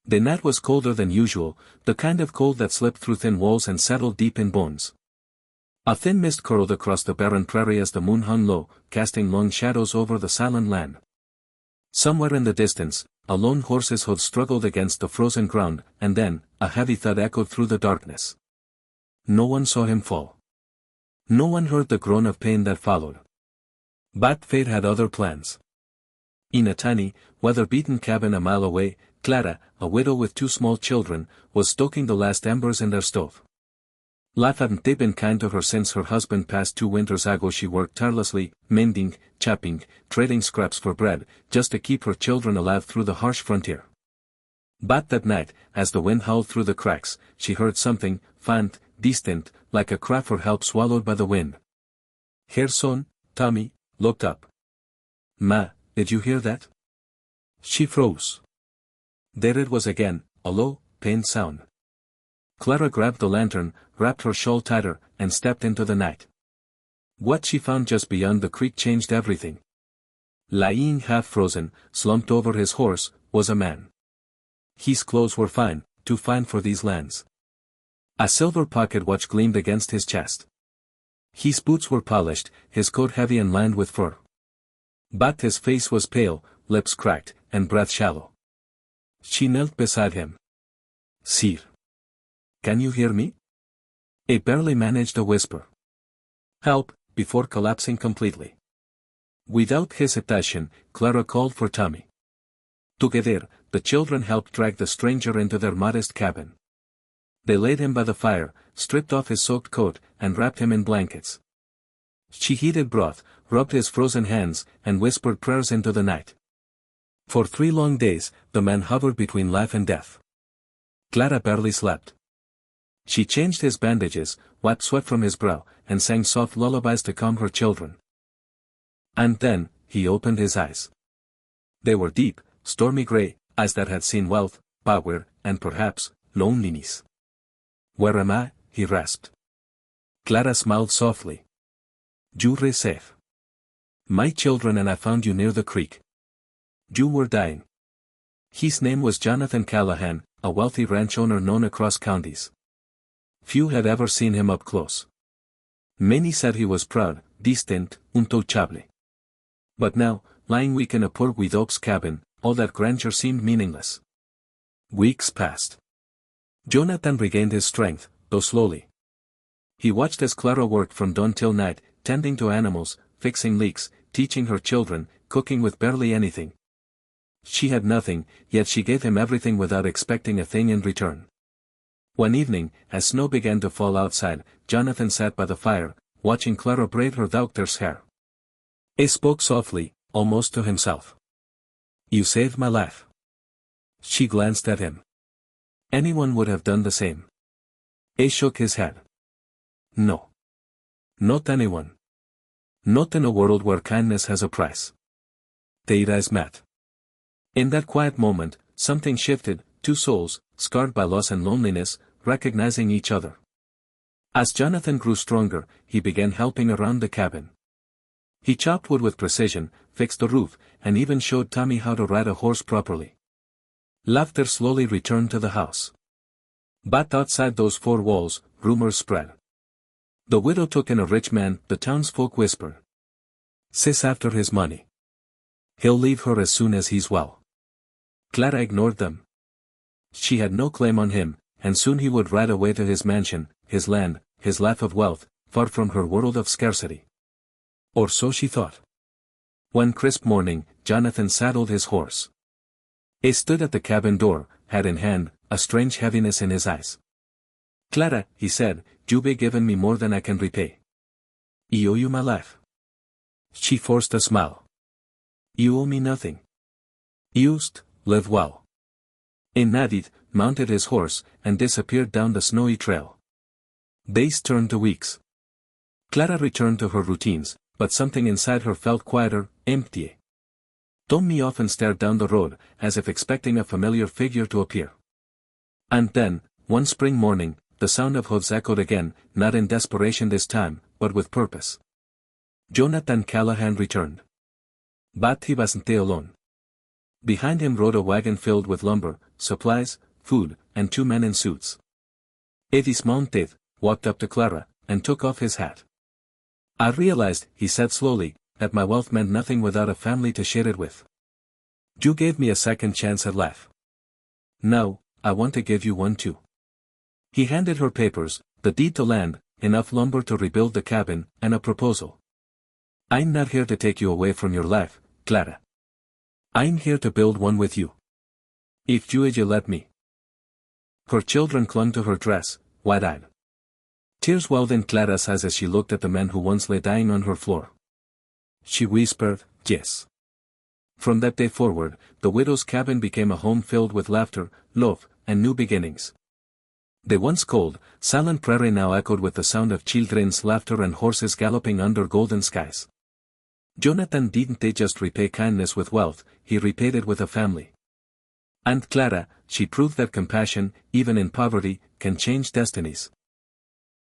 The night was colder than usual, the kind of cold that slipped through thin walls and settled deep in bones. A thin mist curled across the barren prairie as the moon hung low, casting long shadows over the silent land. Somewhere in the distance, a lone horse's hoof struggled against the frozen ground, and then, a heavy thud echoed through the darkness. No one saw him fall. No one heard the groan of pain that followed. But fate had other plans. In a tiny, weather-beaten cabin a mile away, Clara, a widow with 2 small children, was stoking the last embers in their stove. Life hadn't been kind to her since her husband passed 2 winters ago. She worked tirelessly, mending, chopping, trading scraps for bread, just to keep her children alive through the harsh frontier. But that night, as the wind howled through the cracks, she heard something, faint, distant, like a cry for help swallowed by the wind. Her son, Tommy, looked up. "Ma, did you hear that?" She froze. There it was again, a low, pained sound. Clara grabbed the lantern, wrapped her shawl tighter, and stepped into the night. What she found just beyond the creek changed everything. Lying half-frozen, slumped over his horse, was a man. His clothes were fine, too fine for these lands. A silver pocket watch gleamed against his chest. His boots were polished, his coat heavy and lined with fur. But his face was pale, lips cracked, and breath shallow. She knelt beside him. "Sir. Can you hear me?" He barely managed a whisper. "Help," before collapsing completely. Without hesitation, Clara called for Tommy. Together, the children helped drag the stranger into their modest cabin. They laid him by the fire, stripped off his soaked coat, and wrapped him in blankets. She heated broth, rubbed his frozen hands, and whispered prayers into the night. For 3 long days, the man hovered between life and death. Clara barely slept. She changed his bandages, wiped sweat from his brow, and sang soft lullabies to calm her children. And then, he opened his eyes. They were deep, stormy gray, eyes that had seen wealth, power, and perhaps, loneliness. "Where am I?" he rasped. Clara smiled softly. "You were safe. My children and I found you near the creek. You were dying." His name was Jonathan Callahan, a wealthy ranch owner known across counties. Few had ever seen him up close. Many said he was proud, distant, untouchable. But now, lying weak in a poor widow's cabin, all that grandeur seemed meaningless. Weeks passed. Jonathan regained his strength, though slowly. He watched as Clara worked from dawn till night, tending to animals, fixing leaks, teaching her children, cooking with barely anything. She had nothing, yet she gave him everything without expecting a thing in return. One evening, as snow began to fall outside, Jonathan sat by the fire, watching Clara braid her daughter's hair. He spoke softly, almost to himself. "You saved my life." She glanced at him. Anyone would have done the same. He shook his head. "No. Not anyone. Not in a world where kindness has a price." Their eyes met. In that quiet moment, something shifted, 2 souls, scarred by loss and loneliness, recognizing each other. As Jonathan grew stronger, he began helping around the cabin. He chopped wood with precision, fixed the roof, and even showed Tommy how to ride a horse properly. Laughter slowly returned to the house. But outside those 4 walls, rumors spread. The widow took in a rich man, the townsfolk whispered. "Sis after his money. He'll leave her as soon as he's well." Clara ignored them. She had no claim on him, and soon he would ride away to his mansion, his land, his life of wealth, far from her world of scarcity. Or so she thought. One crisp morning, Jonathan saddled his horse. He stood at the cabin door, hat in hand, a strange heaviness in his eyes. "Clara," he said, "you've given me more than I can repay. I owe you my life." She forced a smile. "You owe me nothing. Used, live well." He nodded, mounted his horse, and disappeared down the snowy trail. Days turned to weeks. Clara returned to her routines, but something inside her felt quieter, empty. Tommy often stared down the road, as if expecting a familiar figure to appear. And then, one spring morning, the sound of hooves echoed again, not in desperation this time, but with purpose. Jonathan Callahan returned. But he wasn't alone. Behind him rode a wagon filled with lumber, supplies, food, and 2 men in suits. He dismounted, walked up to Clara, and took off his hat. I realized, he said slowly, that my wealth meant nothing without a family to share it with. You gave me a second chance at life. Now, I want to give you one too. He handed her papers, the deed to land, enough lumber to rebuild the cabin, and a proposal. I'm not here to take you away from your life, Clara. I'm here to build one with you. If you let me. Her children clung to her dress, wide-eyed. Tears welled in Clara's eyes as she looked at the man who once lay dying on her floor. She whispered, yes. From that day forward, the widow's cabin became a home filled with laughter, love, and new beginnings. The once cold, silent prairie now echoed with the sound of children's laughter and horses galloping under golden skies. Jonathan didn't just repay kindness with wealth, he repaid it with a family. And Clara, she proved that compassion, even in poverty, can change destinies.